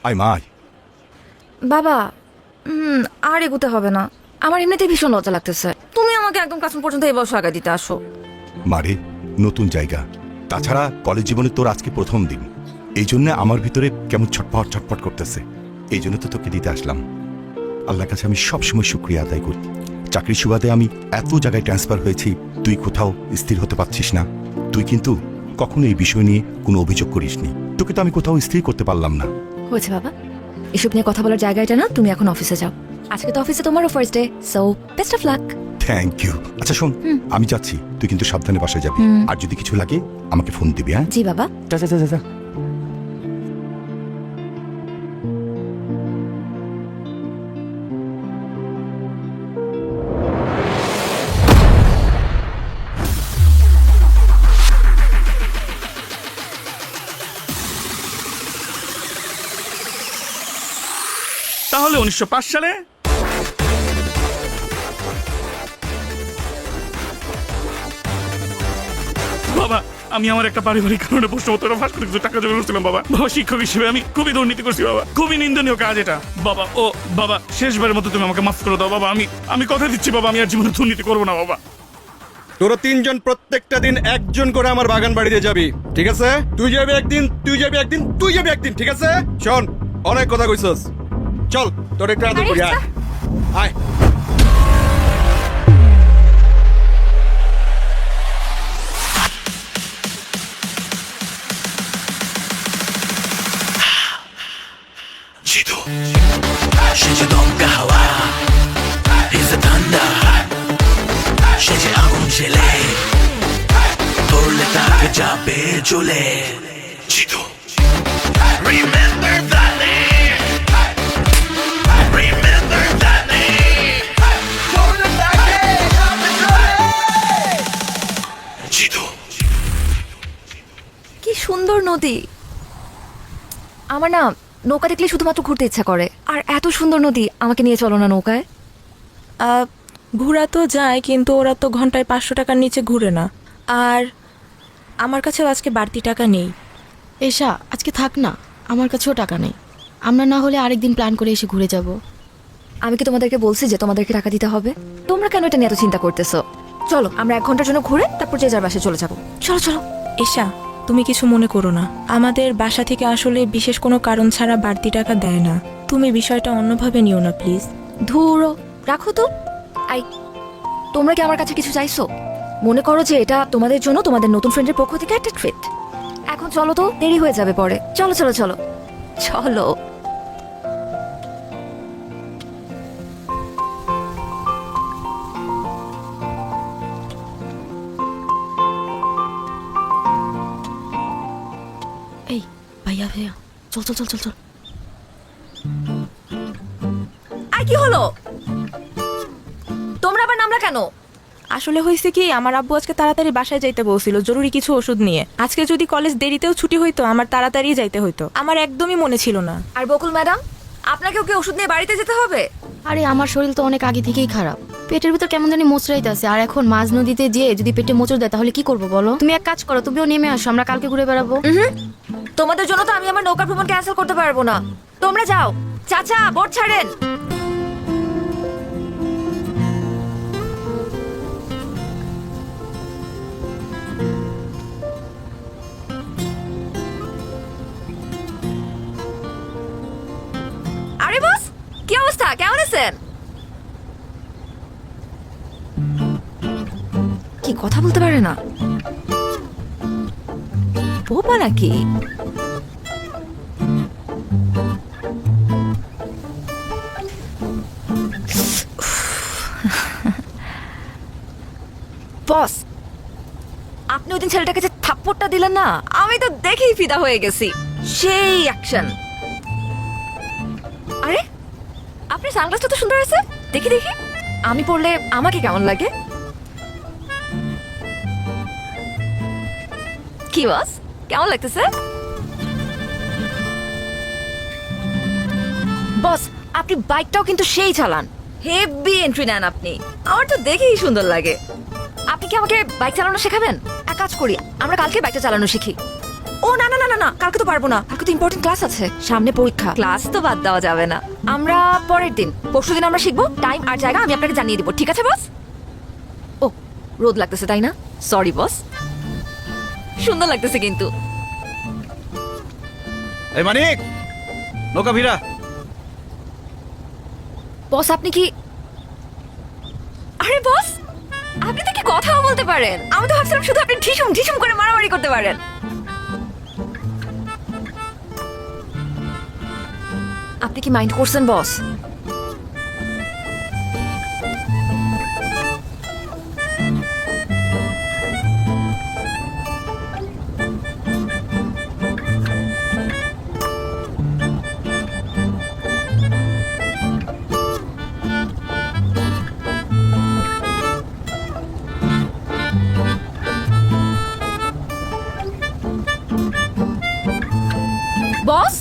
আয় মা আয়। বাবা আর এগোতে হবে না, আমার এমনিতেই ভীষণ লজ্জা লাগতেছে। তুমি আমাকে একদম কাছে পর্যন্ত এই বছর আগে দিতে আসো। মারে, নতুন জায়গা, তাছাড়া কলেজ জীবনে তোর আজকে প্রথম দিন, এই জন্য আমার ভিতরে কেমন ছটফট ছটফট করতেছে। এই জন্য তো তোকে দিতে আসলাম। আল্লাহর কাছে আমি সবসময় শুকরিয়া আদায় করি। চাকরির সুবাদে আমি এত জায়গায় ট্রান্সফার হয়েছি, তুই কোথাও স্থির হতে পারছিস না। তুই কিন্তু কখনো এই বিষয় নিয়ে কোনো অভিযোগ করিসনি। তোকে তো আমি কোথাও স্থির করতে পারলাম না। হয়েছে বাবা, এসব নিয়ে কথা বলার জায়গা এটা না। তুমি এখন অফিসে যাও, আজকে তো অফিসে তোমারও first day, so best of luck. Thank you. আচ্ছা শোন, আমি যাচ্ছি, তুই কিন্তু সাবধানে বাসায় যাবি। আর যদি কিছু লাগে আমাকে ফোন দিবি। হ্যাঁ জি বাবা। যা যা যা যা। তাহলে 1905 সালে বাবা আমি আমার একটা পারিবারিক কারণে প্রশ্নপত্র ফাঁস করে কিছু টাকা জমা করছিলাম বাবা। বাবা শিক্ষক হিসেবে আমি খুবই দুর্নীতি করছি বাবা, খুবই নিন্দনীয় কাজ এটা বাবা। ও বাবা, শেষবারের মতো তুমি আমাকে মাফ করে দাও বাবা। আমি কথা দিচ্ছি বাবা, আমি আর জীবনে দুর্নীতি করবো না বাবা। তোরা তিনজন প্রত্যেকটা দিন একজন করে আমার বাগান বাড়িতে যাবি, ঠিক আছে? তুই যাবি একদিন, তুই যাবি একদিন, তুই যাবি একদিন, ঠিক আছে? শোন, অনেক কথা কইছস, চল তোর একটু আদর করি। আয় আয়। Chido, সেজে দমকা হাওয়া, he's the thunder, সেজে আগুন ছেলে, ধরলে তাকে যাবে জ্বলে। Chido, remember that name, remember that name, ধরলে তাকে যাবে জ্বলে। Chido, কি সুন্দর নদী। আমার না নৌকা দেখলে শুধুমাত্র ঘুরতে ইচ্ছা করে। আর এত সুন্দর নদী, আমাকে নিয়ে চলো না নৌকায়। ঘোরা তো যায়, কিন্তু ওরা তো ঘন্টায় 500 টাকার নিচে ঘুরে না। আর আমার কাছেও আজকে বাড়তি টাকা নেই। এসা আজকে থাক না, আমার কাছেও টাকা নেই। আমরা না হলে আরেকদিন প্ল্যান করে এসে ঘুরে যাব। আমি কি তোমাদেরকে বলছি যে তোমাদেরকে টাকা দিতে হবে? তোমরা কেন এটা নিয়ে এত চিন্তা করতেছো? চলো আমরা 1 ঘন্টার জন্য ঘুরে তারপর যে যার বাসায় চলে যাবো। চলো চলো। এসা, তুমি কিছু মনে করো না, আমাদের বাসা থেকে আসলে বিশেষ কোনো কারণ ছাড়া বাড়তি টাকা দেয় না। তুমি বিষয়টা অন্যভাবে নিও না প্লিজ। ধুরো, রাখো তো। আই, তোমরা কি আমার কাছে কিছু চাইছো? মনে করো যে এটা তোমাদের জন্য তোমাদের নতুন ফ্রেন্ডের পক্ষ থেকে একটা ট্রিট। এখন চলো তো, দেরি হয়ে যাবে পরে। চলো চলো চলো চলো। এই ভাইয়া ভাইয়া, চল চল চল চল চল। আর কি হলো? তোমরা আবার নামলা কেন? আসলে হয়েছে কি, আমার আব্বু আজকে তাড়াতাড়ি বাসায় যাইতে বলছিল জরুরি কিছু ওষুধ নিয়ে। আজকে যদি কলেজ দেরিতেও ছুটি হইতো, আমার তাড়াতাড়ি যাইতে হইতো। আমার একদমই মনে ছিল না। আর বকুল ম্যাডাম, আপনাকেও কি ওষুধ নিয়ে বাড়িতে যেতে হবে? আরে আমার শরীর তো অনেক আগে থেকেই খারাপ, পেটের ভিতর কেমন জানি মোচড়াইতে আছে। আর এখন মাঝ নদীতে যেয়ে যদি পেটে মোচড় দেয় তাহলে কি করবো বলো? তুমি এক কাজ করো, তুমিও নেমে আসো, আমরা কালকে ঘুরে বেড়াবো। তোমাদের জন্য তো আমি আমার নৌকা ভ্রমণ ক্যান্সেল করতে পারবো না। তোমরা যাও। চাচা, বোট ছাড়েন। আরে বস, কি অবস্থা? কেমন আছেন? কি কথা বলতে পারে না? বোবা নাকি? বস, আপনি ওই দিন ছেলেটাকে যে থাপ্পড়টা দিলেন না, আমি তো দেখেই ফিদা হয়ে গেছি। সেই অ্যাকশন। আরে আপনার সানগ্লাসটা তো সুন্দর আছে, দেখি দেখি। আমি পরলে আমাকে কেমন লাগে? কি বস, কেমন লাগতেছে? বস, আপনি বাইকটাও কিন্তু সেই চালান, হেভি এন্ট্রি নেন আপনি। আমার তো দেখেই সুন্দর লাগে। আপনি কি আমাকে বাইক চালানো শেখাবেন? এক কাজ করি, আমরা কালকে বাইকটা চালানো শিখি। ও না না না না না, কালকে তো পারবো না, কালকে তো ইম্পর্টেন্ট ক্লাস আছে, সামনে পরীক্ষা, ক্লাস তো বাদ দেওয়া যাবে না। আমরা পরের দিন, পরশুদিন আমরা শিখবো, টাইম আর জায়গা আমি আপনাকে জানিয়ে দিব, ঠিক আছে বস? ও রোদ লাগতেছে তাই না, সরি বস। সুন্দর লাগতেছে কিন্তু। এই মানিক, নৌকা ভিড়া। বস আপনি কি, আরে বস আপনি তো কি কথাও বলতে পারেন, আমি তো ভাবছিলাম শুধু আপনি ঢিসুম ঢিসুম করে মারামারি করতে পারেন। আপনি কি মাইন্ড করছেন বস? বস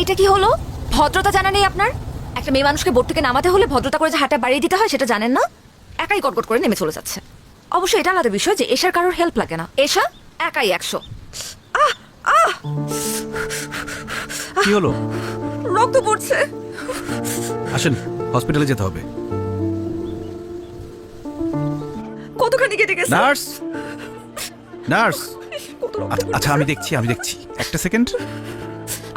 এটা কি হলো? ভদ্রতা জানা নেই আপনার? একটা মেয়ে মানুষকে বোট থেকে নামাতে হলে ভদ্রতা করে যে হাতটা বাড়িয়ে দিতে হয় সেটা জানেন না? একাই গটগট করে নেমে চলে যাচ্ছে। অবশ্যই এটা আলাদা বিষয় যে এশার কারোর হেল্প লাগে না, এশা একাই 100। কি হলো? রক্ত পড়ছে। আসেন, হসপিটালে যেতে হবে। কতখানি কেটে গেছে? Nurse, nurse. আচ্ছা আমি দেখছি, একটা সেকেন্ড।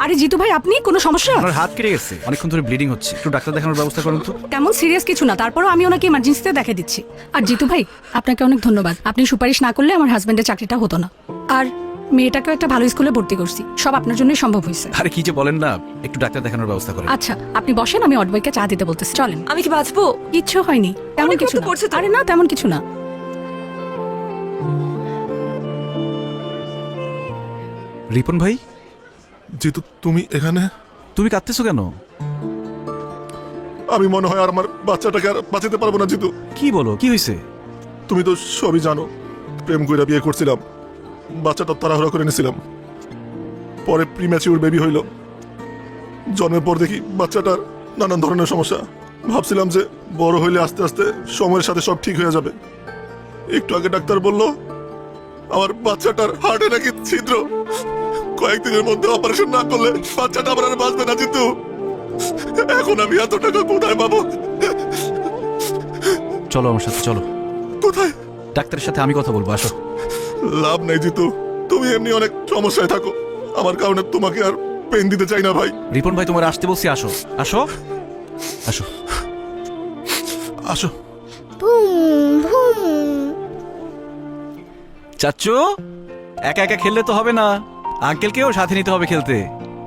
আরে জিতু ভাই, আপনি কোনো সমস্যা? আমার হাত কেটে গেছে, অনেকক্ষণ ধরে ব্লিডিং হচ্ছে, একটু ডাক্তার দেখানোর ব্যবস্থা করুন তো। তেমন সিরিয়াস কিছু না, তারপরও আমি ওনাকে ইমার্জেন্সিতে দেখে দিচ্ছি। আর জিতু ভাই, আপনাকে অনেক ধন্যবাদ, আপনি সুপারিশ না করলে আমার হাজবেন্ডের চাকরিটা হতো না। আর মেয়েটাকেও একটা ভালো স্কুলে ভর্তি করছি, সব আপনার জন্যই সম্ভব হয়েছে। আরে কি যে বলেন না, একটু ডাক্তার দেখানোর ব্যবস্থা করেন। আচ্ছা আপনি বসেন, আমি অডবয়কে চা দিতে বলতেছি, চলেন। আমি কি বাঁচবো? কিচ্ছু হয়নি, তেমন অনেক কিছু রক্ত না। পড়ছে তো। আরে না, তেমন কিছু না। রিপন ভাই, জিতু তুমি এখানে? তুমি কাঁদতেছো কেন? আমি মনে হয় আর আমার বাচ্চাটাকে আর বাঁচাতে পারবো না জিতু। কি বলো, কি হয়েছে? তুমি তো সবই জানো, প্রেম কইরা বিয়ে করছিলাম, বাচ্চাটা তাড়াহুড়া করে নিয়েছিলাম, পরে প্রিম্যাচিউর বেবি হইল। জন্মের পর দেখি বাচ্চাটার নানান ধরনের সমস্যা। ভাবছিলাম যে বড় হইলে আস্তে আস্তে সময়ের সাথে সব ঠিক হয়ে যাবে। একটু আগে ডাক্তার বলল আমার বাচ্চাটার হার্টে নাকি ছিদ্র, কয়েকদিনের মধ্যে অপারেশন না করলে বাচ্চাটা আমার আর বাঁচবে না জিতু। এখন আমি এত টাকা কোথায় পাবো? চলো আমার সাথে, চলো। কোথায়? ডাক্তারের সাথে আমি কথা বলবো, আসো। লাভ নাই জিতু, তুমি এমনি অনেক সমস্যায় থাকো, আমার কারণে তোমাকে আর পেন দিতে চাই না ভাই। রিপন ভাই, তোমার আসতে বলছি, আসো আসো আসো আসো। চাচ্চু, একা একা খেললে তো হবে না, আঙ্কেলকেও সাথে নিতে হবে খেলতে।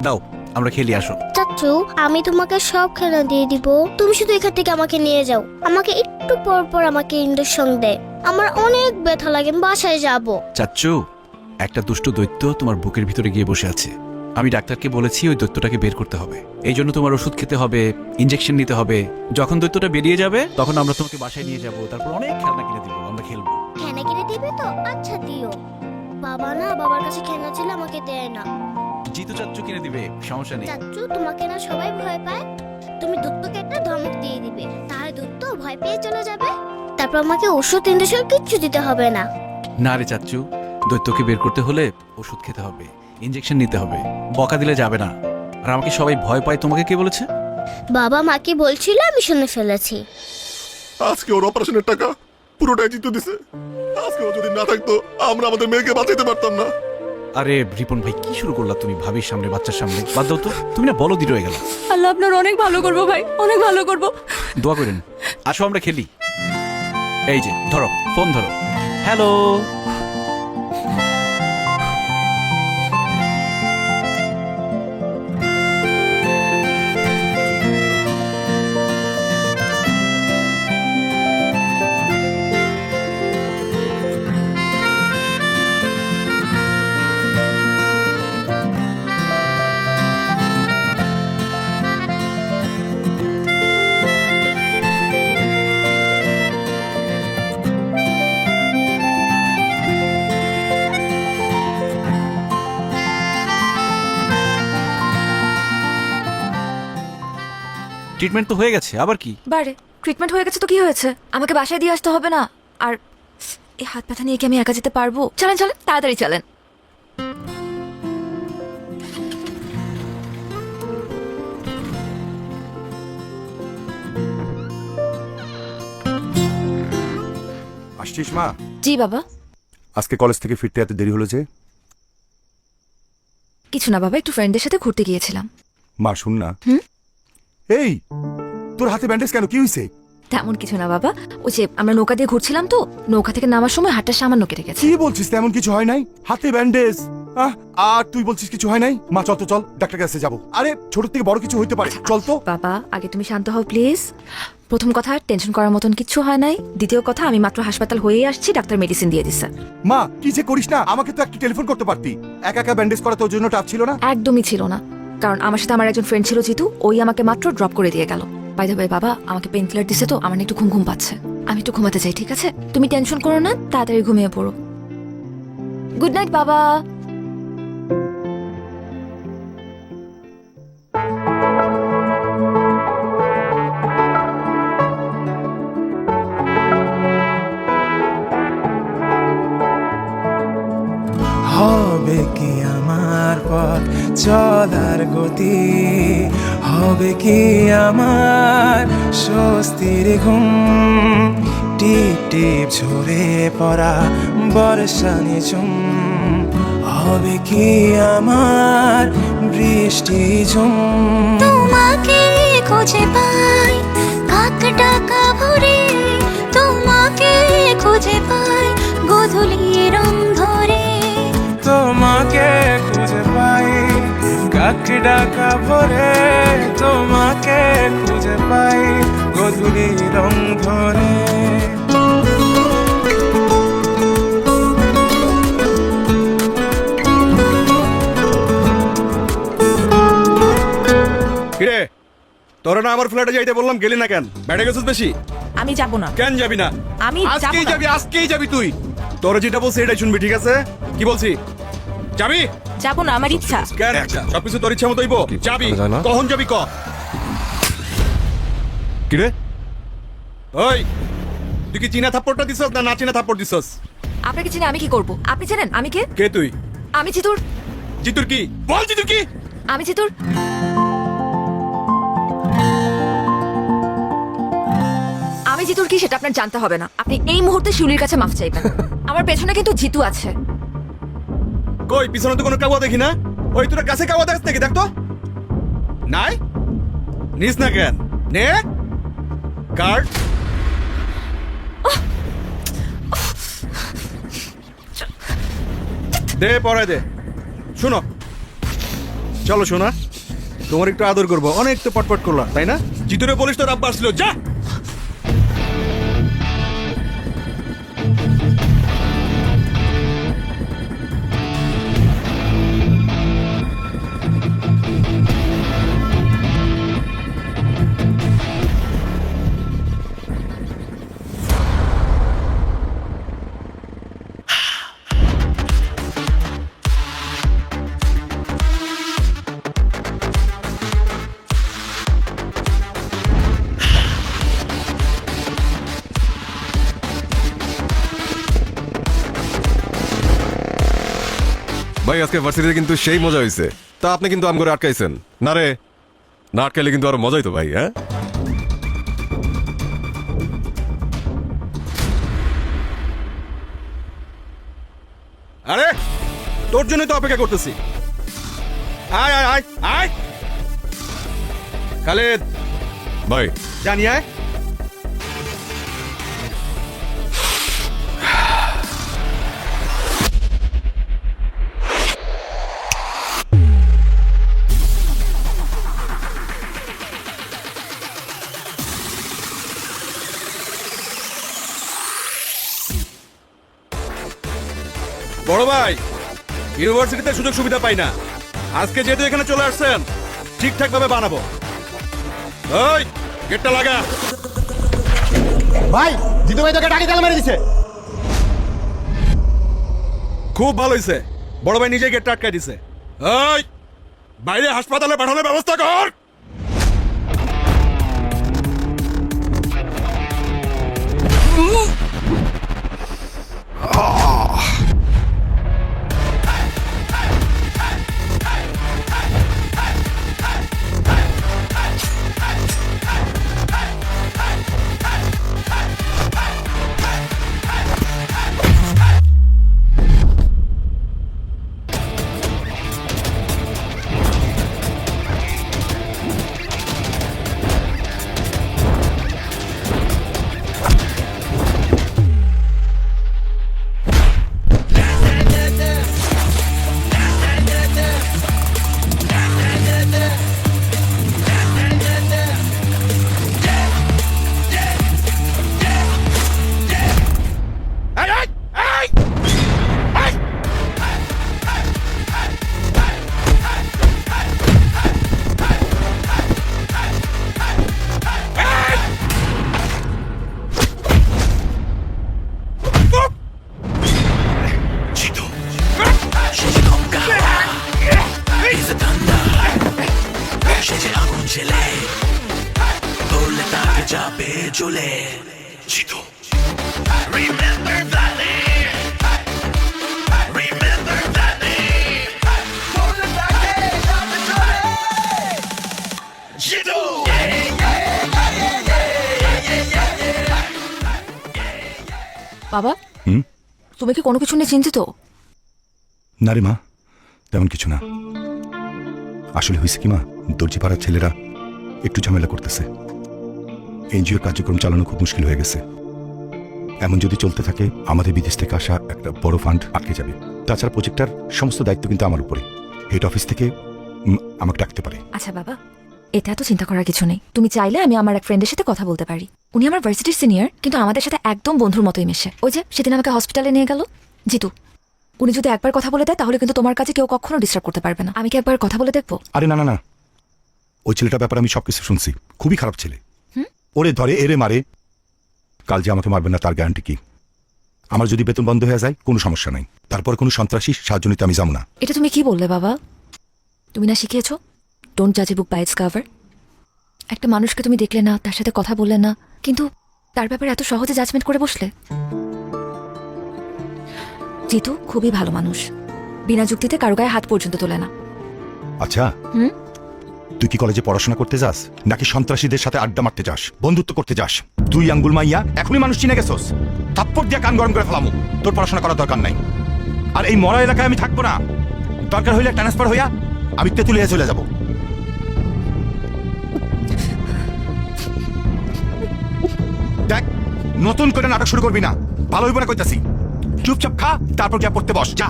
দাও আমরা খেলি, আসো। চাচ্চু, আমি তোমাকে সব খেলনা দিয়ে দিব, তুমি শুধু এখান থেকে আমাকে নিয়ে যাও। আমাকে একটু পর পর আমাকে ইঞ্জেকশন দেয়, আমার অনেক ব্যথা লাগে, আমি বাসায় যাব। চাচ্চু, একটা দুষ্টু দৈত্য তোমার বুকের ভিতরে গিয়ে বসে আছে। আমি ডাক্তারকে বলেছি ওই দৈত্যটাকে বের করতে হবে, এই জন্য তোমার ওষুধ খেতে হবে, ইনজেকশন নিতে হবে। যখন দৈত্যটা বেরিয়ে যাবে তখন আমরা তোমাকে বাসায় নিয়ে যাব, তারপর অনেক খেলনা কিনে দিব, আমরা খেলবো। খেলনা কিনে দিবে তো? আচ্ছা দিও। বাবা না, বাবার কাছে খেলনা ছিল, আমাকে দেয় না। জিতু চাচ্চু কিনে দিবে, সমস্যা নেই। চাচ্চু, তোমাকে না সবাই ভয় পায়, তুমি দত্তকে একটা ধমক দিয়ে দিবে, তাহলে দত্ত ভয় পেয়ে চলে যাবে, তারপর আমাকে ওষুধ ইঞ্জেকশন কিচ্ছু দিতে হবে না। না রে চাচ্চু, দৈত্যকে বের করতে হলে ওষুধ খেতে হবে, ইনজেকশন নিতে হবে, বকা দিলে যাবে না। আর আমাকে সবাই ভয় পায়, তোমাকে কে বলেছে? বাবা মাকে বলছিল, আমি শুনে ফেলেছি। আজকে ওর অপারেশনের টাকা পুরোটাই জিতু দিছে। আজকে ও যদি না থাকতো আমরা আমাদের মেয়েকে বাঁচাইতে পারতাম না। আরে রিপন ভাই, কি শুরু করলা তুমি ভাবির সামনে, বাচ্চার সামনে? বাদ দাও তো, তুমি না বলো দিন হয়ে গেল। আল্লাহ আপনার অনেক ভালো করবো ভাই, অনেক ভালো করবো। দোয়া করেন। আসো আমরা খেলি। এই যে ধরো, ফোন ধরো। হ্যালো। ট্রিটমেন্ট তো হয়ে গেছে, আবার কি? বারে ট্রিটমেন্ট হয়ে গেছে তো কি হয়েছে, আমাকে বাসায় দিয়ে আসতে হবে না? আর এই হাত ব্যথা নিয়ে কি আমি একা যেতে পারবো? চলেন চলেন, তাড়াতাড়ি চলেন। আসছিস মা? জি বাবা। আজকে কলেজ থেকে ফিরতে এত দেরি হলো যে? কিছু না বাবা, একটু ফ্রেন্ডদের সাথে ঘুরতে গিয়েছিলাম। মা শুন না। এই তোর হাতে ব্যান্ডেজ কেন, কি হয়েছে? তেমন কিছু না বাবা, ওই যে আমরা নৌকা দিয়ে ঘুরছিলাম তো, নৌকা থেকে নামার সময় হাতটা সামান্য কেটে গেছে। কি বলছিস? তেমন কিছু হয় নাই, হাতে ব্যান্ডেজ। আর তুই বলছিস কিছু হয় নাই? মা চল তো, চল ডাক্তার কাছে যাবো। আরে ছোট থেকে বড় কিছু হইতে পারে, চল তো। বাবা আগে তুমি শান্ত হও প্লিজ। প্রথম কথা, টেনশন করার মতন কিচ্ছু হয় নাই। দ্বিতীয় কথা, আমি মাত্র হাসপাতাল হয়েই আসছি, ডাক্তার মেডিসিন দিয়ে দিচ্ছে। মা কি যে করিস না, আমাকে তো একটু টেলিফোন করতে পারতি। একা একা ব্যান্ডেজ করা তোর জন্য টাফ ছিল না? একদমই ছিল না, কারণ আমার সাথে আমার একজন ফ্রেন্ড ছিল জিতু, ওই আমাকে মাত্র ড্রপ করে দিয়ে গেল। বাই দ্য ওয়ে বাবা, আমাকে পেন কিলার দিছে তো আমার না একটু ঘুম ঘুম পাচ্ছে, আমি একটু ঘুমাতে চাই। ঠিক আছে, তুমি টেনশন করো না, তাড়াতাড়ি ঘুমিয়ে পড়ো। গুড নাইট বাবা। হবে কি আমার পথ চলার গতি, হবে কি আমার স্বস্তির ঘুম, টিপ টিপ ঝরে পড়া বর্ষা নিঝুম, হবে কি আমার বৃষ্টি ঝুম। তোমাকে খুঁজে পাই কাক ডাকা ভরে, তোমাকে খুঁজে পাই গোধূলি রং ধরে, তোমাকে খুঁজে পাই কাক ডাকা ভরে, তোমাকে খুঁজে পাই গধূলি রং ধরে। কিরে, তোরা না আমার ফ্ল্যাটে যাইতে বললাম, গেলি না কেন? বেড়ে গেছিস বেশি? আমি যাব না। কেন যাবি না? আমি যাব আজকেই না। যাবি, আজকেই যাবি তুই। তোর যেটা বলছি এটাই শুনবি, ঠিক আছে? কি বলছি? যাবি? যাব না, আমার ইচ্ছা। কেন? সবকিছু তোর ইচ্ছা মতো হইব? যাবি? কখন যাবি ক? কিরে ওই তুই কি চীনা থাপ্পড়টা দিছস না না চীনা থাপ্পড় দিছস? আপনাকে চিনে আমি কি করব? আপনি জানেন আমি কে? কে তুই? আমি জিতুর। জিতুর কি? বল জিতুর কি? আমি জিতুর আমি জিতুর কি সেটা আপনার জানতে হবে না। আপনি এই মুহূর্তে শিউলির কাছে মাফ চাইবেন। আমার পেছনে কিন্তু জিতু আছে। কই পিছনে তো কোনো কাওয়া দেখি না। ওই তোর কাছে কাওয়া দেখ নাকি? দেখ তো। নাই? নিস না কেন? নে কার্ড। দে পরে দে। শোনো, চলো শোনা, তোমার একটু আদর করবো। অনেক তো পটপট করলাম তাই না? জিতুরে বলিস তোর আব্বা আসছিল, যা। ভাই আজকে ভার্সিটিতে কিন্তু সেই মজা হয়েছে। তা আপনি কিন্তু আম করে আটকাইছেন না রে? না আটকাইলে কিন্তু আরো মজাই তো ভাই। হ্যাঁ আরে তোর জন্য তো অপেক্ষা করতেছি। আয় আয় আয় আয় খালেদ ভাই, জানি আয়। বড় ভাই, ইউনিভার্সিটিতে সুযোগ সুবিধা পাই না। আজকে যেহেতু এখানে চলে আসছেন, ঠিকঠাক ভাবে বানাবো। ওই গেটটা লাগা। ভাই জিতু ভাই তোকে ডাকি তালা মেরে দিছে। খুব ভালো হয়েছে, বড় ভাই নিজেই গেটটা আটকাই দিছে। ওই বাইরে হাসপাতালে পাঠানোর ব্যবস্থা কর। চলে Jitu Remember that name Remember that name চলে থাকে সামনে চলে জিতু বাবা হুম? তুমি কি কোনো কিছু নিয়ে চিন্তিত? না রে মা, তেমন কিছু না। আসলে হয়েছে কি মা, দর্জি পাড়ার ছেলেরা একটু ঝামেলা করতেছে। এনজিওর কার্যক্রম চালানো খুব মুশকিল হয়ে গেছে। এমন যদি চলতে থাকে আমাদের বিদেশ থেকে আসা একটা বড় ফান্ড আটকে যাবে। তাছাড়া প্রজেক্টটার সমস্ত দায়িত্ব কিন্তু আমার উপরে। হেড অফিস থেকে আমাকে ডাকতে পারে। আচ্ছা বাবা, এটা তো চিন্তা করার কিছু নেই। তুমি চাইলে আমি আমার এক ফ্রেন্ডের সাথে কথা বলতে পারি। উনি আমার ভার্সিটির সিনিয়র, কিন্তু আমাদের সাথে একদম বন্ধুর মতোই মেশে। ওই যে সেদিন আমাকে হসপিটালে নিয়ে গেল জিতু, উনি যদি একবার কথা বলে দেয় তাহলে কিন্তু তোমার কাছে কেউ কখনো ডিস্টার্ব করতে পারবে না। আমি কি একবার কথা বলে দেখবো? আরে না না না, ওই ছেলেটার ব্যাপারে আমি সবকিছু শুনছি। খুবই খারাপ ছেলে। ওরে ধরে এরে মারে, কাল যে আমাকে মারবে না তার গ্যারান্টি কি? আমার যদি বেতন বন্ধ হয়ে যায় কোনো সমস্যা নাই, তারপর কোনো সন্ত্রাসী সাহায্য নিতে আমি যাবো না। এটা তুমি কি বললে বাবা? তুমি না শিখিয়েছো ডোন্ট জাজ এ বুক বাই ইটস কভার? একটা মানুষকে তুমি দেখলে না, তার সাথে কথা বললে না, কিন্তু তার ব্যাপারে এত সহজে জাজমেন্ট করে বসলে। জিতু খুবই ভালো মানুষ, বিনা যুক্তিতে কারো গায়ে হাত পর্যন্ত তোলে না। আচ্ছা, হুম? তুই কি কলেজে পড়াশোনা করতে যাস নাকি সন্ত্রাসীদের সাথে আড্ডা মারতে যাস, বন্ধুত্ব করতে যাস? তুই আঙ্গুল মাইয়া এখনই মানুষ চিনে গেছস। থাপ্পড় দিয়ে কান গরম করে ফেলামু। তোর পড়াশোনা করার দরকার নাই। আর এই মরা এলাকায় আমি থাকবো না। দরকার হইলে ট্রান্সফার হইয়া আমি তেঁতুলিয়া চলে যাব। দেখ, নতুন করে নাটক শুরু করবি না, ভালো হইব না কইতাছি। চুপচাপ খা, তারপর গিয়া পড়তে বস। যা।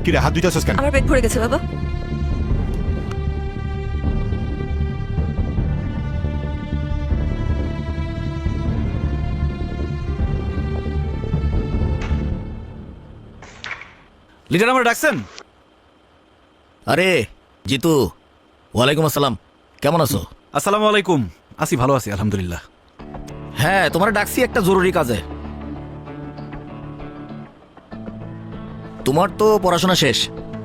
কি রে, হাত দুইটাছস কেন? আমার পেট ভরে গেছে বাবা। লিডার আমার ডাকছেন? আরে জিতু, ওয়ালাইকুম আসসালাম, কেমন আছো? আসসালামু আলাইকুম। আসি, ভালো আছি আলহামদুলিল্লাহ। হ্যাঁ, তোমার ডাকছি একটা জরুরি কাজে। তোমার তো পড়াশোনা শেষ,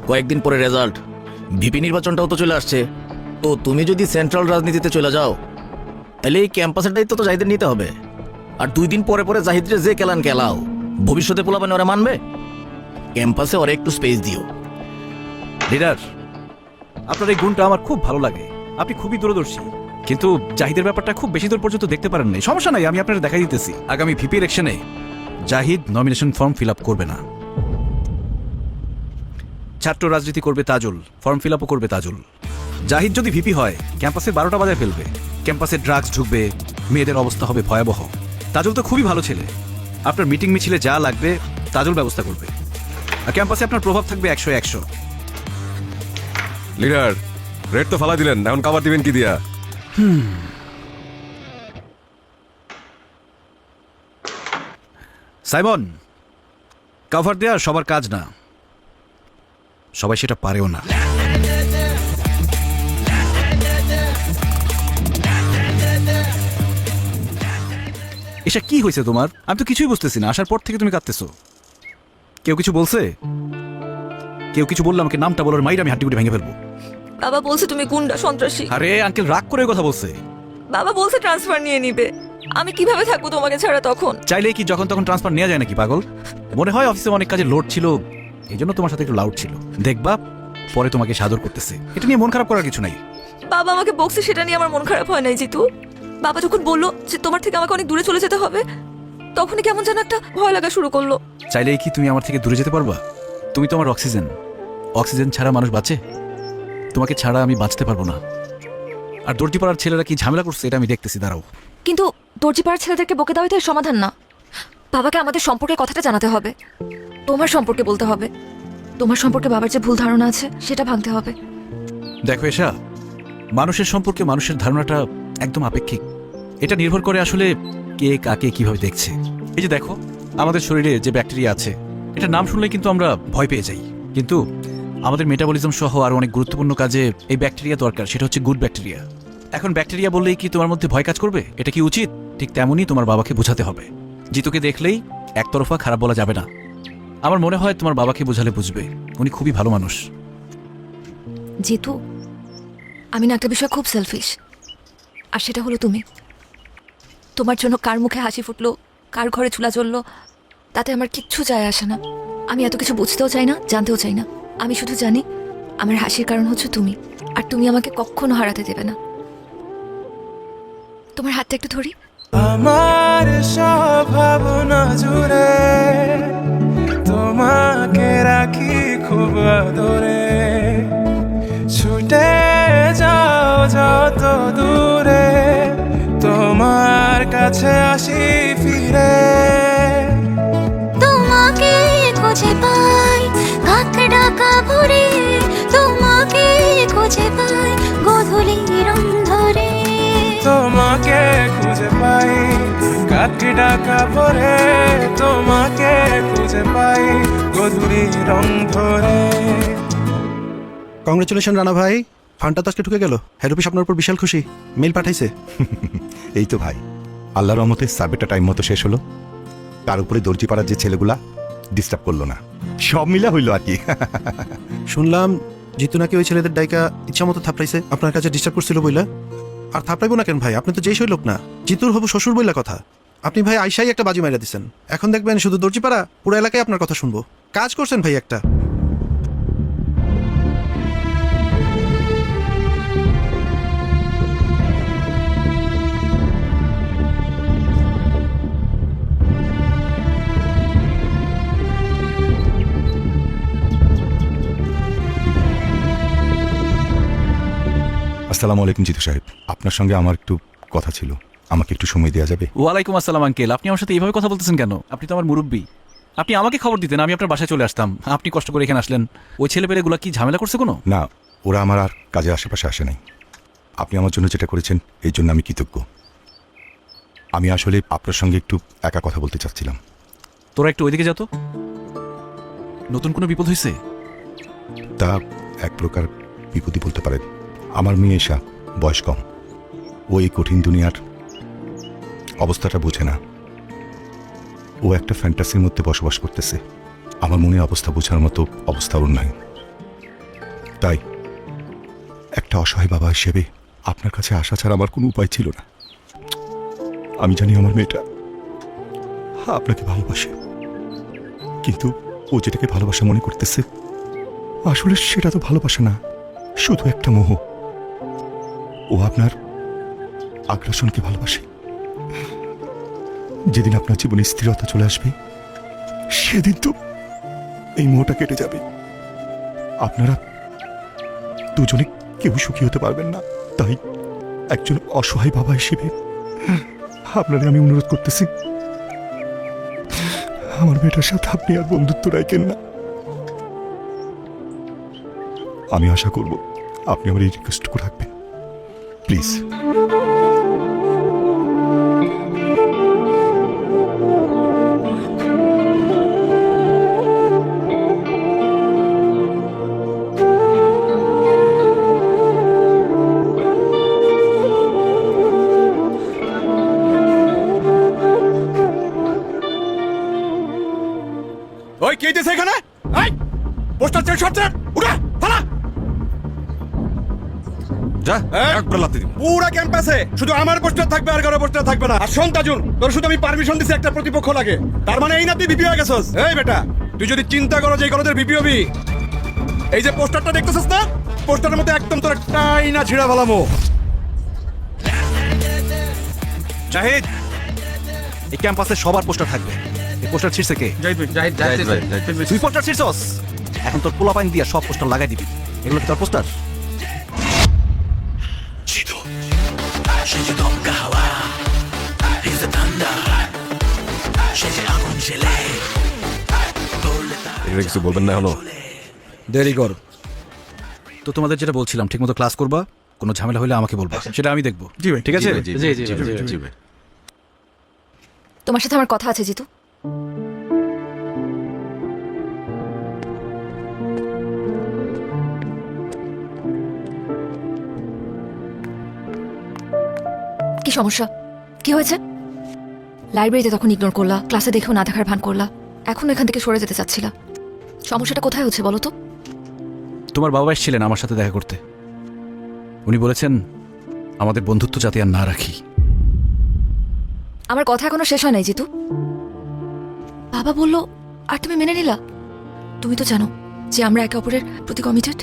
কয়েকদিন পরে রেজাল্ট, ভিপি নির্বাচনটাও তো চলে আসছে। তো তুমি যদি সেন্ট্রাল রাজনীতিতে চলে যাও তাহলে এই ক্যাম্পাসের দায়িত্ব তো জাহিদের নিতে হবে। আর 2 দিন পরে পরে জাহিদরে যে কেলান কেলাও, ভবিষ্যতে পোলাপানে ওরা মানবে? ক্যাম্পাসে ওরা একটু স্পেস দিও। লিডার, আপনার এই গুণটা আমার খুব ভালো লাগে। আপনি খুবই দূরদর্শী, কিন্তু জাহিদের ব্যাপারটা খুব বেশি দূর পর্যন্ত দেখতে পারেন নাই। সমস্যা নাই, আমি আপনার দেখাই দিতেছি। আগামী ভিপি ইলেকশনে Zahid nomination form fill up করবে না। ছাত্র রাজনীতি করবে তাজুল, ফর্ম ফিল আপও করবে তাজুল। জাহিদ যদি ভিপি হয় ক্যাম্পাসে 12টা বাজায় ফেলবে, ক্যাম্পাসে ড্রাগস ঢুকবে, মেয়েদের অবস্থা হবে ভয়াবহ। তাজুল তো খুবই ভালো ছেলে, আপনার মিটিং মিছিলে যা লাগবে তাজুল ব্যবস্থা করবে, আর ক্যাম্পাসে আপনার প্রভাব থাকবে 100-100। লিডার, রেড তো ফালা দিলেন, এখন কাবার দিবেন কি দিয়া? সাইমন, কভার দেয়া সবার কাজ না, সবাই সেটা পারেও না। এসা কি হয়েছে তোমার? আমি তো কিছুই বুঝতেছি না। আসার পর থেকে তুমি কাঁদতেছো। কেউ কিছু বলছে? কেউ কিছু বললে আমাকে নামটা বলার মাইর আমি হাড্ডিগুটি ভেঙে ফেলবো। বাবা বলছে তুমি গুন্ডা সন্ত্রাসী। আরে আঙ্কেল রাগ করে কথা বলছে। বাবা বলছে ট্রান্সফার নিয়ে নিবে। আমি কিভাবে থাকবো তোমাকে ছাড়া তখন? চাইলে কি যখন তখন ট্রান্সফার নেওয়া যায় নাকি পাগল? মনে হয় অফিসে অনেক কাজে লোড ছিল, এই জন্য তোমার সাথে একটু লাউড ছিল। দেখবা পরে তোমাকে সাদর করতেছে। এটা নিয়ে মন খারাপ করার কিছু নাই। বাবা আমাকে বকছে, সেটা নিয়ে আমার মন খারাপ হয় নাই জিতু। বাবা যখন বললো যে তোমার থেকে আমাকে অনেক দূরে চলে যেতে হবে, তখনই কেমন যেন একটা ভয় লাগা শুরু করলো। চাইলেই কি তুমি আমার থেকে দূরে যেতে পারবা? তুমি তো আমার অক্সিজেন। অক্সিজেন ছাড়া মানুষ বাঁচে? তোমাকে ছাড়া আমি বাঁচতে পারবো না। আর দর্জিপাড়ার ছেলেরা কি ঝামেলা করছে এটা আমি দেখতেছি, দাঁড়াও। কিন্তু দর্জিপাড়ার ছেলেদেরকে বকে দেওয়াই তো এর সমাধান না। বাবাকে আমাদের সম্পর্কে কথাটা জানাতে হবে, তোমার সম্পর্কে বলতে হবে, তোমার সম্পর্কে বাবার যে ভুল ধারণা আছে সেটা ভাঙতে হবে। দেখো এশা, মানুষের সম্পর্কে মানুষের ধারণাটা একদম আপেক্ষিক। এটা নির্ভর করে আসলে কে কাকে কিভাবে দেখছে। এই যে দেখো, আমাদের শরীরে যে ব্যাকটেরিয়া আছে, এটা নাম শুনলে কিন্তু আমরা ভয় পেয়ে যাই, কিন্তু আমাদের মেটাবলিজম সহ আরো অনেক গুরুত্বপূর্ণ কাজে এই ব্যাকটেরিয়া দরকার। সেটা হচ্ছে গুড ব্যাকটেরিয়া। এখন ব্যাকটেরিয়া বললেই কি তোমার মধ্যে ভয় কাজ করবে? এটা কি উচিত? ঠিক তেমনই তোমার বাবাকে বোঝাতে হবে। জিতুকে দেখলেই একতরফা খারাপ বলা যাবে না। আমার মনে হয় তোমার বাবাকে বোঝালে বুঝবে, উনি খুবই ভালো মানুষ। জিতু, আমি না একটা বিষয় খুব সেলফিশ, আর সেটা হলো তুমি। তোমার জন্য কার মুখে হাসি ফুটলো, কার ঘরে চুলা জ্বললো, তাতে আমার কিচ্ছু যায় আসে না। আমি এত কিছু বুঝতেও চাই না, জানতেও চাই না। আমি শুধু জানি আমার হাসির কারণ হচ্ছে তুমি, আর তুমি আমাকে কখনো হারাতে দেবে না। তোমার হাতটা একটু ধরি। আমার সব ভাবনা জুড়ে তোমাকে রাখি খুব আদরে, ছুটে যাও যত দূরে, তোমার কাছে আসি ফিরে। তোমাকে খুঁজে পাই কাক ডাকা ভরে, তোমাকে খুঁজে পাই গধূলির অন্ধরে। তোমাকে খুঁজে পাই কাঠি ডাকা ভরে, তোমাকে খুঁজে পাই গধূলি রং ধরে। কংগ্রেচুলেশন রানা ভাই, ফান্ডটা তো আজকে ঢুকে গেল। হেড অফিস আপনার উপর বিশাল খুশি, মেল পাঠাইছে। এই তো ভাই, আল্লাহর রহমতে সার্ভেটা টাইম মতো শেষ হলো। তার উপরে দর্জি পাড়ার যে ছেলেগুলা ডিস্টার্ব করলো না, সব মিলা হইলো আর কি। শুনলাম জিতু নাকি ওই ছেলেদের ডাইকা ইচ্ছা মতো থাপড়াইছে, আপনার কাছে ডিস্টার্ব করছিল বইলা। আর থাপড়াইবো না কেন ভাই, আপনি তো যেই সই লোক না, জিতুর হবু শ্বশুর বইলা কথা। আপনি ভাই আইসাই একটা বাজি মাইরা দিচ্ছেন। এখন দেখবেন শুধু দর্জিপাড়া পুরো এলাকায় আপনার কথা শুনবো। কাজ করছেন ভাই একটা। আসসালামু আলাইকুম জিতু সাহেব, আপনার সঙ্গে আমার একটু কথা ছিল, আমাকে একটু সময় দেওয়া যাবে? ওয়ালাইকুম আসসালাম আঙ্কেল, আপনি আমার সাথে এইভাবে কথা বলতেছেন কেন? আপনি তো আমার মুরব্বী। আপনি আমাকে খবর দিতেন, আমি আপনার বাসায় চলে আসতাম। আপনি কষ্ট করে এখানে আসলেন। ওই ছেলেপেলেগুলো কি ঝামেলা করছে কোনো? না, ওরা আমার আর কাজের আশেপাশে আসে নাই। আপনি আমার জন্য যেটা করেছেন এই জন্য আমি কৃতজ্ঞ। আমি আসলে আপনার সঙ্গে একটু একা কথা বলতে চাচ্ছিলাম। তোরা একটু ওইদিকে যা তো। নতুন কোনো বিপদ হয়েছে? তা এক প্রকার বিপদই বলতে পারেন। আমার মেয়ে এসা বয়স কম, ও এই কঠিন দুনিয়ার অবস্থাটা বোঝে না। ও একটা ফ্যান্টাসির মধ্যে বসবাস করতেছে। আমার মনের অবস্থা বোঝার মতো অবস্থা ওর নাই। তাই একটা অসহায় বাবা হিসেবে আপনার কাছে আসা ছাড়া আমার কোনো উপায় ছিল না। আমি জানি আমার মেয়েটা আপনাকে ভালোবাসে, কিন্তু ও যেটাকে ভালোবাসা মনে করতেছে আসলে সেটা তো ভালোবাসা না, শুধু একটা মোহ। ও আপনার আগ্রাসনকে ভালোবাসে। যেদিন আপনার জীবনে স্থিরতা চলে আসবে সেদিন তো এই মোহটা কেটে যাবে। আপনারা দুজনে কেউ সুখী হতে পারবেন না। তাই একজন অসহায় বাবা হিসেবে আপনারা আমি অনুরোধ করতেছি, আমার মেয়েটার সাথে আপনি আর বন্ধুত্ব রাখেন না। আমি আশা করব আপনি আমার এই রিকোয়েস্টটুকু রাখবেন, প্লিজ। ওই কে দিছে এখানে? এই পোস্টার চেঞ্জ করতে উঠা ফালা যা একবার লাথি দিব পুরো ক্যাম্পাসে। শুধু আমার পোস্টার থাকবে, আর কারো পোস্টার থাকবে না। আর শোন তাজুল, তোর শুধু আমি পারমিশন দিছি একটা প্রতিপক্ষ লাগে, তার মানে এই না তুই ভিপি হয়ে গেছস? এই বেটা, তুই যদি চিন্তা করো যে এই কলেজের ভিপি হবি, এই যে পোস্টারটা দেখতেছস না, পোস্টারের মধ্যে একদম তোর টাই না ছিড়া ফেলামো। জাহিদ, এই ক্যাম্পাসে সবার পোস্টার থাকবে। এই পোস্টার ছিঁড়ছে কে? তুই পোস্টার ছিঁড়ছস? এখন তোর পোলা পাইন দিয়া সব পোস্টার লাগাই দিবি। এগুলো কি তোর পোস্টার? এটা কিছু বলবেন না হলো? দেরি কর। তো তোমাদের যেটা বলছিলাম, ঠিকমতো ক্লাস করবা, কোনো ঝামেলা হলে আমাকে বলবা, সেটা আমি দেখবো। জি ভাই, ঠিক আছে? জি ভাই। তোমার সাথে আমার কথা আছে জিতু। কি সমস্যা? কি হয়েছে? লাইব্রেরিতে তখন ইগনোর করলা, ক্লাসে দেখেও না দেখার ভান করলা, এখন এখান থেকে সরে যেতে চাচ্ছিলা। সমস্যাটা কোথায় হচ্ছে বলো তো? তোমার বাবা এসেছিলেন আমার সাথে দেখা করতে। উনি বলেছেন আমাদের বন্ধুত্ব যাতে আর না রাখি। আমার কথা এখনো শেষ হয় নাই জিতু। বাবা বললো আর তুমি মেনে নিলা? তুমি তো জানো যে আমরা একে অপরের প্রতি কমিটেড।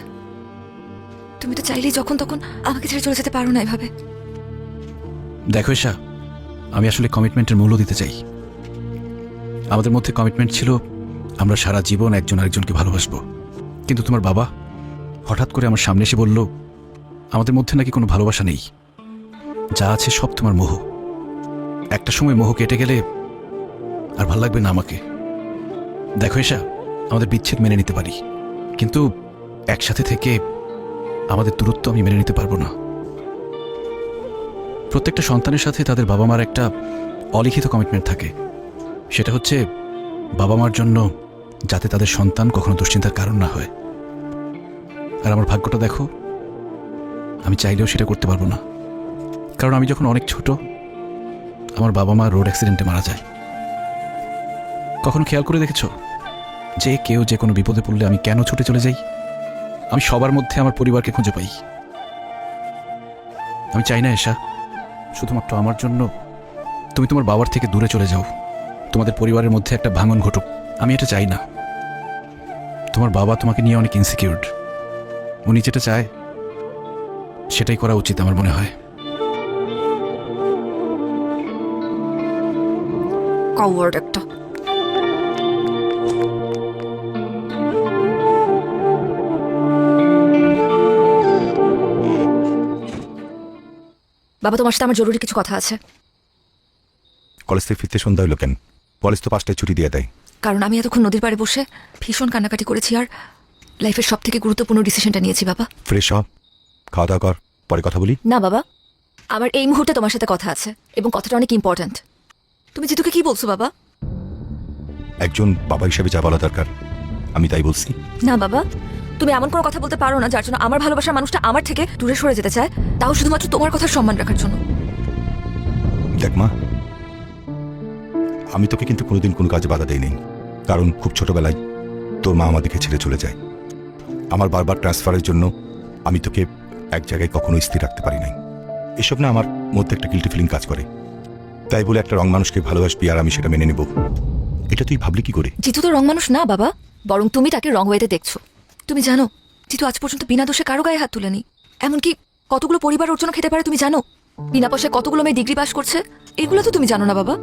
তুমি তো চাইলেই যখন তখন আমাকে ছেড়ে চলে যেতে পারো না এভাবে। দেখো ঈশা, আমি আসলে কমিটমেন্টের মূল্য দিতে চাই। আমাদের মধ্যে কমিটমেন্ট ছিল আমরা সারা জীবন একজন আরেকজনকে ভালোবাসবো। কিন্তু তোমার বাবা হঠাৎ করে আমার সামনে এসে বলল আমাদের মধ্যে নাকি কোনো ভালোবাসা নেই, যা আছে সব তোমার মোহ। একটা সময় মোহ কেটে গেলে আর ভাল লাগবে না আমাকে। দেখো ঈশা, আমাদের বিচ্ছেদ মেনে নিতে পারি, কিন্তু একসাথে থেকে আমাদের দূরত্ব আমি মেনে নিতে পারবো না। প্রত্যেকটা সন্তানের সাথে তাদের বাবা মার একটা অলিখিত কমিটমেন্ট থাকে, সেটা হচ্ছে বাবা মার জন্য যাতে তাদের সন্তান কখনো দুশ্চিন্তার কারণ না হয়। আর আমার ভাগ্যটা দেখো, আমি চাইলেও সেটা করতে পারবো না, কারণ আমি যখন অনেক ছোট আমার বাবা মা রোড অ্যাক্সিডেন্টে মারা যায়। কখনো খেয়াল করে দেখেছো যে কেউ যে কোনো বিপদে পড়লে আমি কেন ছুটে চলে যাই? আমি সবার মধ্যে আমার পরিবারকে খুঁজে পাই। আমি চাই না ঈশা শুধুমাত্র আমার জন্য তুমি তোমার বাবার থেকে দূরে চলে যাও, তোমাদের পরিবারের মধ্যে একটা ভাঙন ঘটুক। আমি এটা চাই না। তোমার বাবা তোমাকে নিয়ে অনেক ইনসিকিউরড। উনি যেটা চায় সেটাই করা উচিত আমার মনে হয়। কাউয়ার্ড একটা। বাবা, তোমার সাথে আমার জরুরি কিছু কথা আছে। কলেজ থেকে ফিরতে সন্ধ্যা হলো কেন? কলেজ তো 5টায় ছুটি দিয়ে দেয়। কারণ আমি এতক্ষণ নদীর পাড়ে বসে ভীষণ কান্নাকাটি করেছি আর লাইফের সব থেকে গুরুত্বপূর্ণ ডিসিশনটা নিয়েছি বাবা। ফ্রেশ হ, খাওয়া দাওয়া কর, পরে কথা বলি। না বাবা, আমার এই মুহূর্তে তোমার সাথে কথা আছে এবং কথাটা অনেক ইম্পর্ট্যান্ট। তুমি জিতুকে কি বলছো বাবা? একজন বাবা হিসেবে যা বলা দরকার আমি তাই বলছি। না বাবা, তুমি এমন কোনো কথা বলতে পারো না যার জন্য আমার ভালোবাসার মানুষটা আমার থেকে দূরে সরে যেতে চায়, তাও শুধুমাত্র তোমার কথার সম্মান রাখার জন্য। দেখ মা, আমি তোকে কিন্তু কোনোদিন কোনো কাজে বাধা দেইনি, কারণ খুব ছোটবেলায় তোর মা আমাদেরকে ছেড়ে চলে যায়। আমার বারবার ট্রান্সফারের জন্য আমি তোকে এক জায়গায় কখনো স্থির রাখতে পারি নাই। এসব না আমার মধ্যে একটা গিল্টি ফিলিং কাজ করে। তাই বলে একটা রং মানুষকে ভালোবাসবি আর আমি সেটা মেনে নেব, এটা তুই ভাবলি কি করে? জিতু তো রং মানুষ না বাবা, বরং তুমি তাকে রং ওয়েতে দেখছো। তুমি জানো জিতু আজ পর্যন্ত বিনা দোষে কারো গায়ে হাত তুলেনি। এমনকি কতগুলো পরিবার ওর জন্য খেতে পারে তুমি জানো? বিনা পয়সায় কতগুলো মেয়ে ডিগ্রি পাস করছে, এগুলো তো তুমি জানো না বাবা।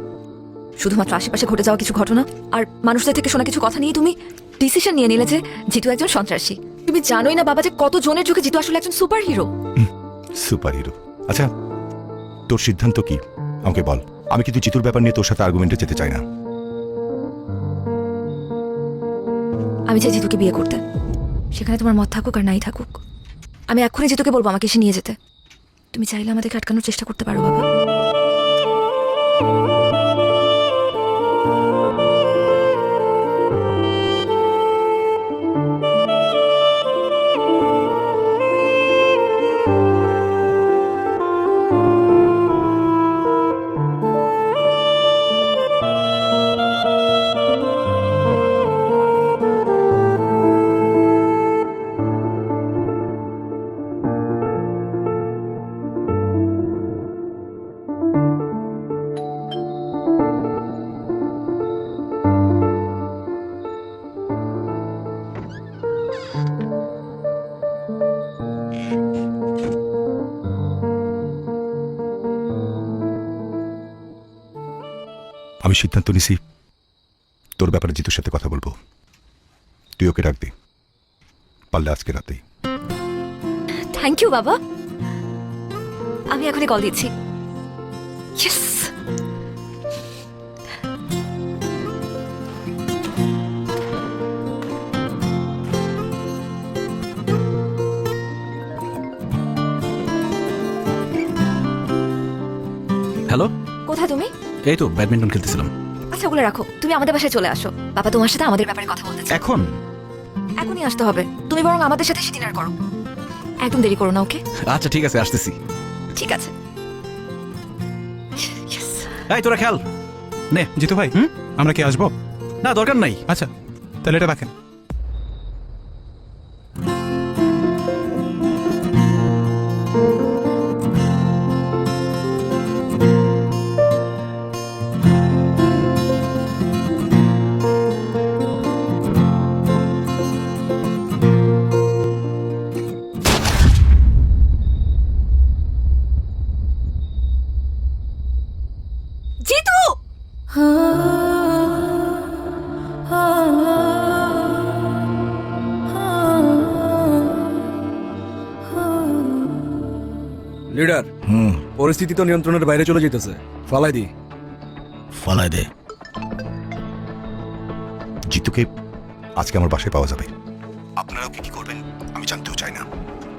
শুধুমাত্র আশেপাশে ঘটে যাওয়া কিছু ঘটনা আর মানুষদের থেকে শোনা কিছু কথা নিয়ে তুমি ডিসিশন নিয়ে নিলে যে জিতু একজন সন্ত্রাসী। তুমি জানোই না বাবা যে কত জনের চোখে জিতু আসলে একজন সুপার হিরো। Super hero? আচ্ছা, তোর সিদ্ধান্ত কি আমাকে বল। আমি কিন্তু জিতুর ব্যাপার নিয়ে তোর সাথে আর্গুমেন্টে যেতে চাই না। আমি চাই জিতুকে বিয়ে করতে, সেখানে তোমার মত থাকুক আর নাই থাকুক। আমি এক্ষুনি জিতুকে বলবো আমাকে এসে নিয়ে যেতে। তুমি চাইলে আমাদেরকে আটকানোর চেষ্টা করতে পারো বাবা। আমি সিদ্ধান্ত নিছি তোর ব্যাপারে জিতুর সাথে কথা বলবো। তুই ওকে ডাক দে, পারলে আজকে রাতেই। থ্যাংক ইউ বাবা, আমি এখনই কল দিচ্ছি। ইয়েস। হ্যালো, কোথায় তুমি? এই তো ব্যাডমিন্টন খেলতেছিলাম। আচ্ছা ওগুলো রাখো, তুমি আমাদের বাসায় চলে আসো। বাবা তোমার সাথে আমাদের ব্যাপারে কথা বলতে চায়। এখন? এখনই আসতে হবে। তুমি বরং আমাদের সাথে এসে ডিনার করো, একদম দেরি করো না। ওকে আচ্ছা ঠিক আছে, আসতেছি। ঠিক আছে। এই তোরা খেল নে। জিতু ভাই, আমরা কি আসবো? না, দরকার নাই। আচ্ছা তাহলে এটা রাখেন। লিডার পরিস্থিতি তো নিয়ন্ত্রণের বাইরে চলে যেতেছে, ফালাই দি। ফালাই দে। জিতুকে আজকে আমার বাসায় পাওয়া যাবে। আপনারাও কি কি করবেন আমি জানতেও চাই না।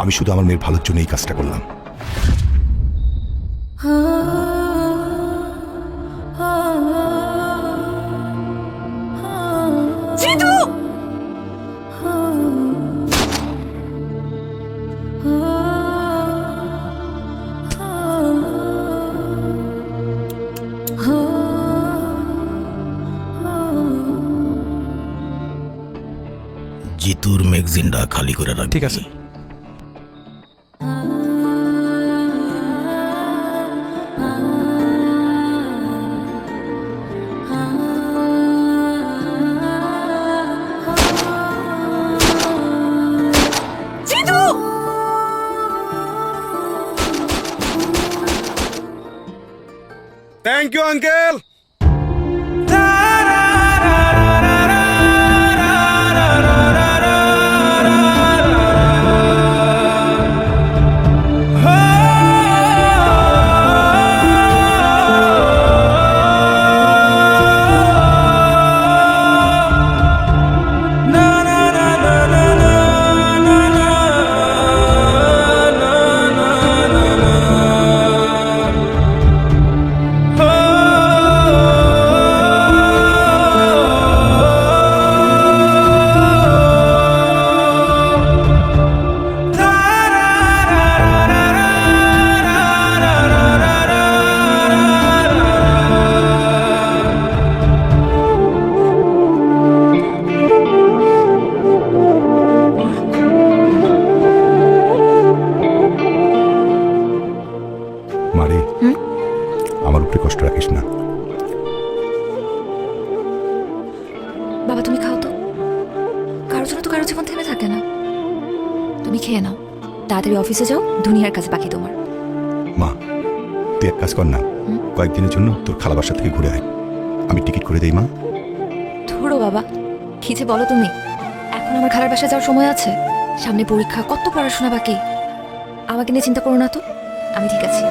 আমি শুধু আমার মেয়ের ভালোর জন্য এই কাজটা করলাম। জিতু! জিতুর ম্যাগজিনটা খালি করে রাখ। ঠিক আছে। জিতু! Thank you uncle. মারে, আমার উপরে কষ্ট রাখিস না। বাবা তুমি খাও তো, কারোর জন্য তো কারো জীবন থেমে থাকে না। তুমি খেয়ে নাও, তাড়াতাড়ি অফিসে যাও, দুনিয়ার কাছে বাকি তোমার। মা, তুই এক কাজ কর না, কয়েকদিনের জন্য তোর খালা বাসা থেকে ঘুরে আয়। আমি টিকিট করে দেই মা। ধরো বাবা, কি যে বলো তুমি। এখন আমার খালার বাসায় যাওয়ার সময় আছে, সামনে পরীক্ষা, কত পড়াশোনা বাকি। আমাকে নিয়ে চিন্তা করো না তো, আমি ঠিক আছি।